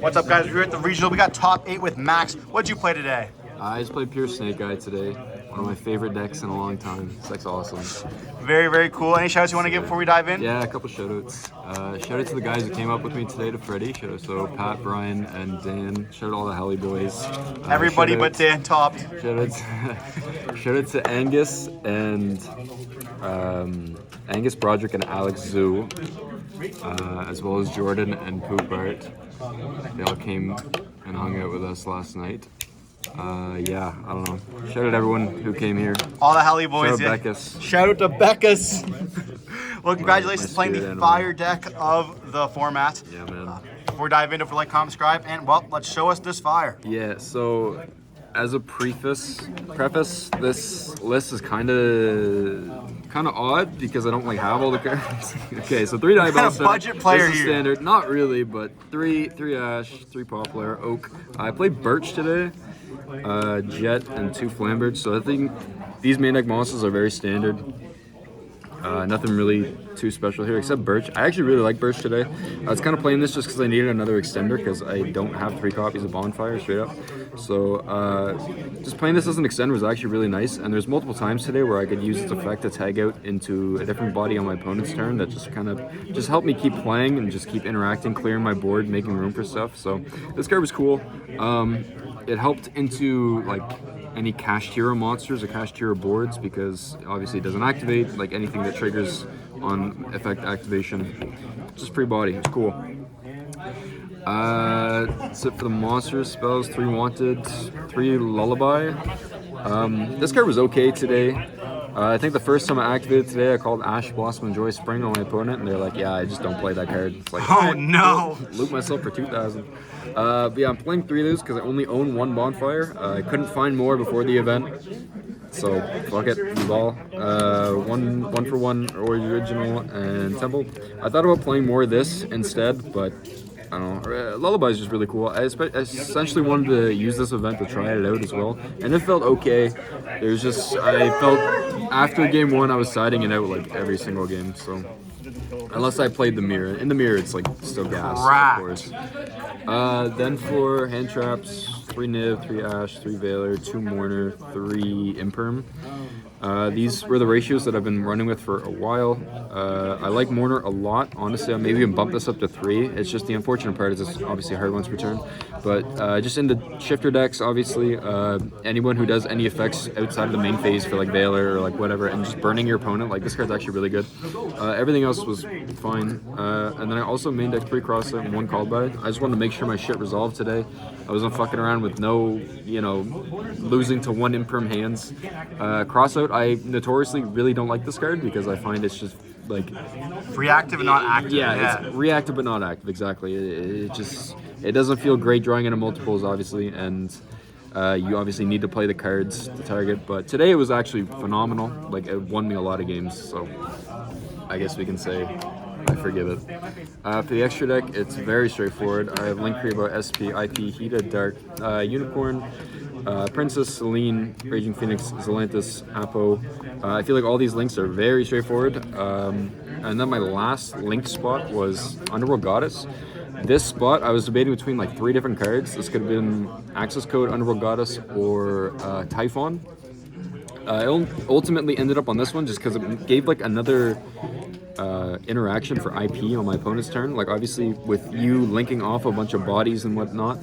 What's up, guys? We're here at the regional. We got top 8 with Max. What'd you play today? I just played pure Snake Eye today. One of my favorite decks in a long time. This deck's awesome. Very, very cool. Any shout outs you want to give before we dive in? Yeah, a couple shout outs. Shout out to the guys who came up with me today, to Freddie. Shout out to Pat, Brian, and Dan. Shout out to all the Helly boys. Everybody but Dan topped. Shout out to Angus and Angus Broderick and Alex Zoo, as well as Jordan and Poopart. They all came and hung out with us last night. Yeah, I don't know. Shout out to everyone who came here. All the Helly boys. Shout out Beckus. Shout out to Beckus. Well, congratulations my playing the spirit fire deck of the format. Yeah, man. Before we dive into, like, comment, subscribe, and well, let's show us this fire. Yeah, so as a preface, this list is kind of odd because I don't like have all the cards. Okay, so 3 die What kind of budget player this is here? standard, not really, but three ash, 3 poplar, oak. I played birch today, jet, and 2 flambirds. So I think these main deck monsters are very standard. Nothing really too special here except birch. I actually really like birch today. I was kind of playing this just because I needed another extender because I don't have 3 copies of bonfire straight up. So just playing this as an extender was actually really nice. And there's multiple times today where I could use its effect to tag out into a different body on my opponent's turn that just helped me keep playing and just keep interacting, clearing my board, making room for stuff. So this card was cool. It helped into like any cached hero monsters or cached hero boards because obviously it doesn't activate like anything that triggers on effect activation. Just free body, it's cool. That's it for the monsters. Spells, 3 wanted, 3 lullaby. This card was okay today. I think the first time I activated today, I called Ash Blossom and Joy Spring on my opponent, and they're like, "Yeah, I just don't play that card." It's like, oh no! Loot myself for 2,000. But yeah, I'm playing 3 of those because I only own 1 bonfire. I couldn't find more before the event, so fuck it, use all. 1 for 1 original and temple. I thought about playing more of this instead, but I don't know. Lullaby is just really cool. I essentially wanted to use this event to try it out as well, and it felt okay. There's just I felt after game 1 I was siding it out like every single game. So unless I played the mirror, in the mirror it's like still gas, of course. Then for hand traps, 3 Niv, 3 Ash, 3 Veiler, 2 Mourner, 3 Imperm. These were the ratios that I've been running with for a while. I like Mourner a lot, honestly. I maybe even bump this up to 3. It's just the unfortunate part is it's obviously hard once per turn. But just in the shifter decks, obviously, anyone who does any effects outside of the main phase for like Veiler or like whatever, and just burning your opponent, like this card's actually really good. Everything else was fine. And then I also main deck 3 cross out and 1 called by. I just wanted to make sure my shit resolved today. I wasn't fucking around with no, losing to 1 imperm hands. Cross out, I notoriously really don't like this card because I find it's just like reactive and not active. Yeah, it's reactive but not active. Exactly. It doesn't feel great drawing into multiples, obviously, and you obviously need to play the cards to target. But today it was actually phenomenal. Like it won me a lot of games, so I guess we can say I forgive it. For the extra deck, it's very straightforward. I have Link Kribo, SP, IP, Hida, Dark, Unicorn, Princess, Celine, Raging Phoenix, Zelantis, Apo. I feel like all these links are very straightforward. And then my last linked spot was Underworld Goddess. This spot, I was debating between like 3 different cards. This could have been Access Code, Underworld Goddess, or Typhon. I ultimately ended up on this one just because it gave like another interaction for IP on my opponent's turn. Like obviously with you linking off a bunch of bodies and whatnot,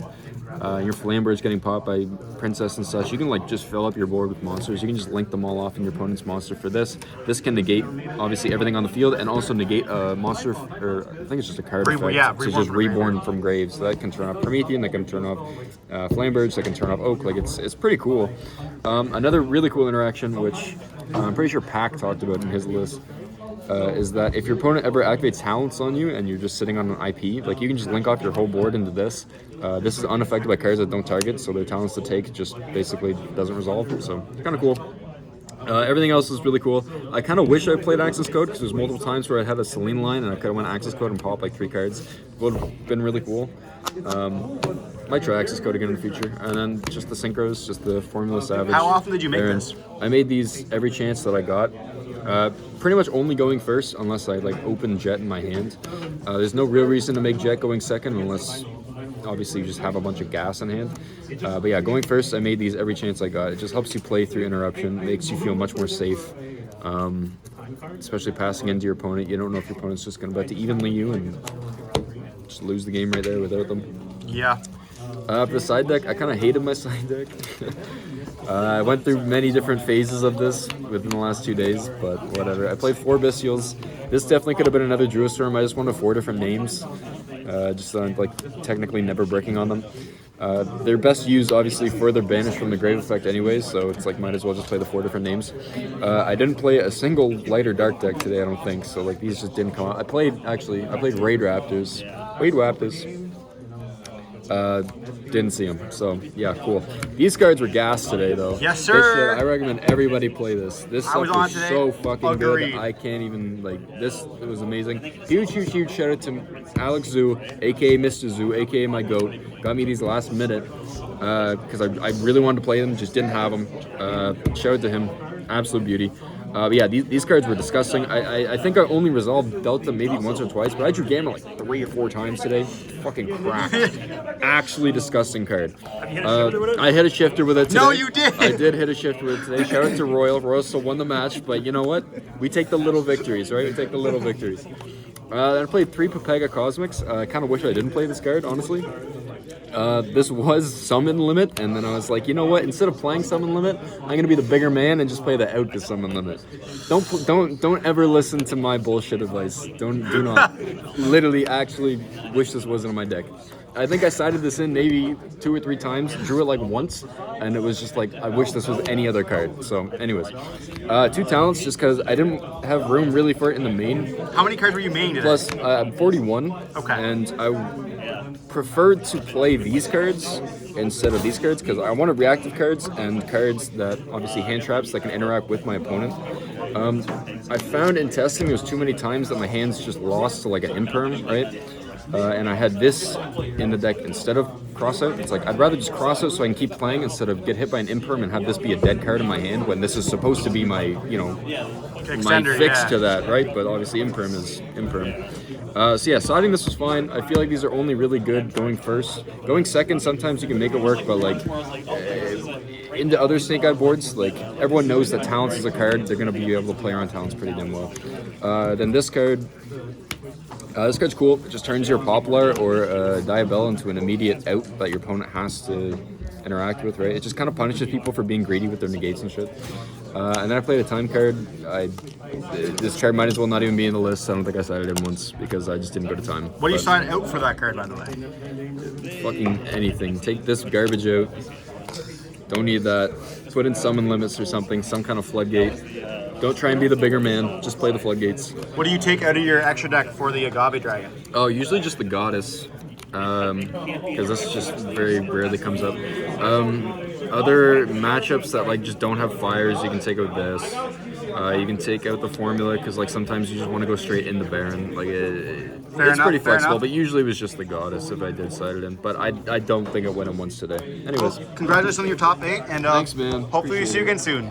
your Flamber's getting popped by Princess and such, you can like just fill up your board with monsters. You can just link them all off in your opponent's monster for this. This can negate obviously everything on the field and also negate a monster, or I think it's just a card effect. Yeah, so just reborn from graves. So that can turn off Promethean, that can turn off Flambirds, that can turn off Oak. Like it's pretty cool. Another really cool interaction, which I'm pretty sure Pac talked about in his list, is that if your opponent ever activates talents on you and you're just sitting on an IP, like you can just link off your whole board into this. This is unaffected by cards that don't target, so their talents to take just basically doesn't resolve. So kind of cool. Everything else is really cool. I kind of wish I played Access Code because there's multiple times where I had a Celine line and I could have went Access Code and popped like 3 cards. It would have been really cool. Might try Access Code again in the future. And then just the Synchros, just the Formula Savage. How often did you make this? I made these every chance that I got. Pretty much only going first unless I like open Jet in my hand. There's no real reason to make Jet going second unless obviously you just have a bunch of gas in hand. But yeah, going first, I made these every chance I got. It just helps you play through interruption, makes you feel much more safe. Especially passing into your opponent. You don't know if your opponent's just going to bet to evenly you and just lose the game right there without them. Yeah. For the side deck, I kind of hated my side deck. I went through many different phases of this within the last 2 days, but whatever. I played 4 Bestials. This definitely could have been another Druistorm. I just wanted 4 different names, just like technically never breaking on them. They're best used, obviously, for their banish from the grave effect anyways, so it's like might as well just play the 4 different names. I didn't play a single light or dark deck today, I don't think, so like these just didn't come out. I played Raid Raptors. Didn't see them, so yeah, cool. These cards were gas today, though. Yes, sir. This shit, I recommend everybody play this. This stuff is so fucking Agreed. good. I can't even, like, this it was amazing. Huge shout out to Alex Zoo, aka Mr. Zoo, aka my goat. Got me these last minute because I really wanted to play them, just didn't have them. Shout out to him, absolute beauty. But yeah, these cards were disgusting. I think I only resolved Delta maybe once or twice, but I drew Gamma like 3 or 4 times today. Fucking crap. Actually disgusting card. I hit a shifter with it today. No, you did! I did hit a shifter with it today. Shout out to Royal. Royal still won the match, but you know what? We take the little victories, right? We take the little victories. Then I played 3 Pepega Cosmics. I kind of wish I didn't play this card, honestly. This was summon limit, and then I was like, you know what? Instead of playing summon limit, I'm gonna be the bigger man and just play the out to summon limit. Don't ever listen to my bullshit advice. Do not. Literally, actually, wish this wasn't on my deck. I think I sided this in maybe 2 or 3 times, drew it like once, and it was just like, I wish this was any other card. So, anyways, 2 talents just because I didn't have room really for it in the main. How many cards were you maining today? Plus, I'm 41, Okay. and I preferred to play these cards instead of these cards because I wanted reactive cards and cards that obviously hand traps that can interact with my opponent. I found in testing there was too many times that my hands just lost to like an imperm, right? And I had this in the deck instead of crossout. It's like I'd rather just cross out so I can keep playing instead of get hit by an imperm and have this be a dead card in my hand when this is supposed to be my, you know, my fix to that, right? But obviously imperm is imperm. So yeah, siding this was fine. I feel like these are only really good going first. Going second, sometimes you can make it work, but like into other Snake Eye boards, like everyone knows that Talents is a card. They're going to be able to play around Talents pretty damn well. Then this card. This card's cool. It just turns your Poplar or Diabell into an immediate out that your opponent has to interact with, right? It just kind of punishes people for being greedy with their negates and shit. And then I played a time card. This card might as well not even be in the list. I don't think I sided in once because I just didn't go to time. What do you sign out for that card, by the way? Fucking anything. Take this garbage out. Don't need that. Put in summon limits or something, some kind of floodgate. Don't try and be the bigger man. Just play the floodgates. What do you take out of your extra deck for the Agave Dragon? Oh, usually just the Goddess, because this just very rarely comes up. Other matchups that like just don't have fires, you can take out this. You can take out the Formula because like sometimes you just want to go straight into Baron. Like it's pretty flexible, but usually it was just the Goddess if I did side it in. But I don't think it went in once today. Anyways, congratulations on your top 8, and thanks, man. Hopefully we see you again soon.